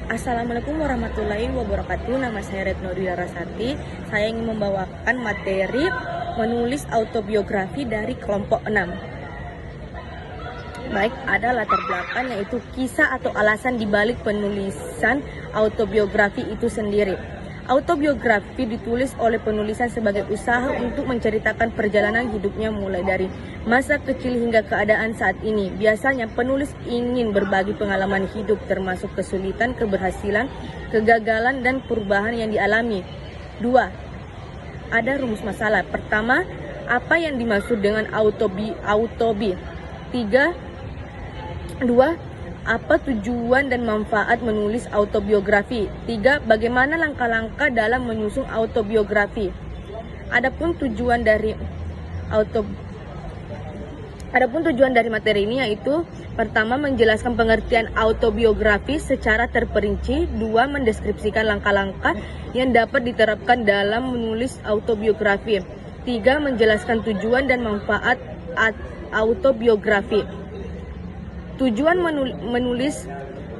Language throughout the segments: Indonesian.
Assalamualaikum warahmatullahi wabarakatuh. Nama saya Retno Dwi Larasati. Saya ingin membawakan materi menulis autobiografi dari kelompok 6. Baik, ada latar belakang yaitu kisah atau alasan dibalik penulisan autobiografi itu sendiri. Autobiografi ditulis oleh penulisan sebagai usaha untuk menceritakan perjalanan hidupnya mulai dari masa kecil hingga keadaan saat ini. Biasanya penulis ingin berbagi pengalaman hidup termasuk kesulitan, keberhasilan, kegagalan, dan perubahan yang dialami. 2. Ada rumus masalah. Pertama, apa yang dimaksud dengan autobi? 2. Apa tujuan dan manfaat menulis autobiografi? 3. Bagaimana langkah-langkah dalam menyusun autobiografi? Adapun tujuan dari materi ini yaitu pertama, menjelaskan pengertian autobiografi secara terperinci. 2. Mendeskripsikan langkah-langkah yang dapat diterapkan dalam menulis autobiografi. 3. Menjelaskan tujuan dan manfaat autobiografi. Tujuan menulis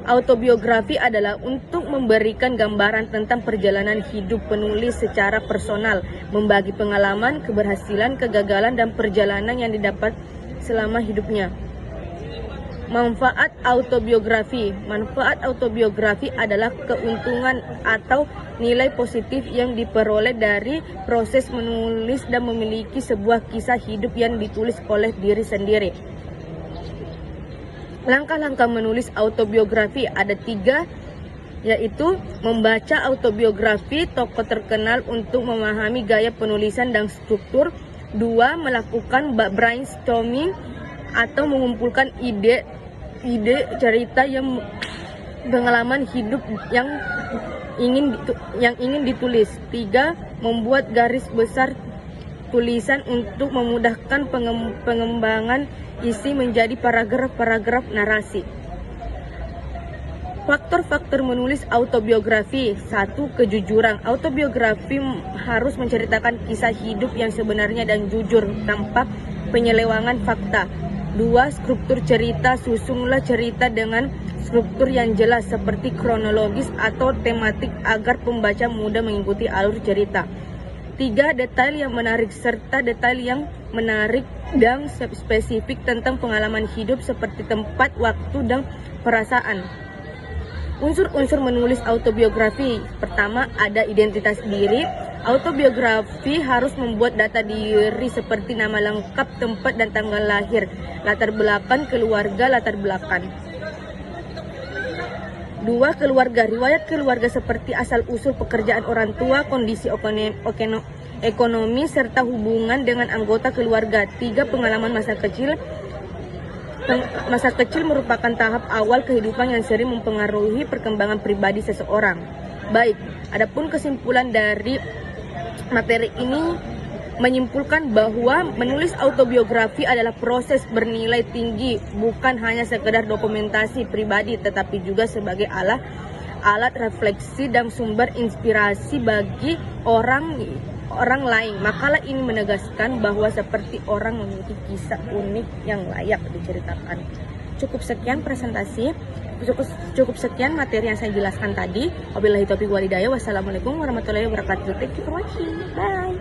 autobiografi adalah untuk memberikan gambaran tentang perjalanan hidup penulis secara personal, membagi pengalaman, keberhasilan, kegagalan, dan perjalanan yang didapat selama hidupnya. Manfaat autobiografi. Manfaat autobiografi adalah keuntungan atau nilai positif yang diperoleh dari proses menulis dan memiliki sebuah kisah hidup yang ditulis oleh diri sendiri. Langkah-langkah menulis autobiografi ada 3, yaitu membaca autobiografi tokoh terkenal untuk memahami gaya penulisan dan struktur. 2. Melakukan brainstorming atau mengumpulkan ide cerita yang pengalaman hidup yang ingin ditulis. 3. Membuat garis besar tulisan untuk memudahkan pengembangan isi menjadi paragraf-paragraf narasi. Faktor-faktor menulis autobiografi. 1. Kejujuran. Autobiografi harus menceritakan kisah hidup yang sebenarnya dan jujur tanpa penyelewangan fakta. 2. Struktur cerita. Susunlah cerita dengan struktur yang jelas seperti kronologis atau tematik agar pembaca mudah mengikuti alur cerita. 3. Detail yang menarik serta detail yang menarik dan spesifik tentang pengalaman hidup seperti tempat, waktu, dan perasaan. Unsur-unsur menulis autobiografi. Pertama, ada identitas diri. Autobiografi harus membuat data diri seperti nama lengkap, tempat, dan tanggal lahir, latar belakang keluarga, latar belakang. 2. Keluarga. Riwayat keluarga seperti asal-usul, pekerjaan orang tua, kondisi ekonomi, serta hubungan dengan anggota keluarga. 3. Pengalaman masa kecil. Masa kecil merupakan tahap awal kehidupan yang sering mempengaruhi perkembangan pribadi seseorang. Baik, adapun kesimpulan dari materi ini menyimpulkan bahwa menulis autobiografi adalah proses bernilai tinggi, bukan hanya sekedar dokumentasi pribadi, tetapi juga sebagai alat refleksi dan sumber inspirasi bagi orang lain. Makalah ini menegaskan bahwa seperti orang memiliki kisah unik yang layak diceritakan. Cukup sekian presentasi, cukup sekian materi yang saya jelaskan tadi. Wabillahi taufiq wal hidayah. Wassalamualaikum warahmatullahi wabarakatuh. Thank you for watching. Bye.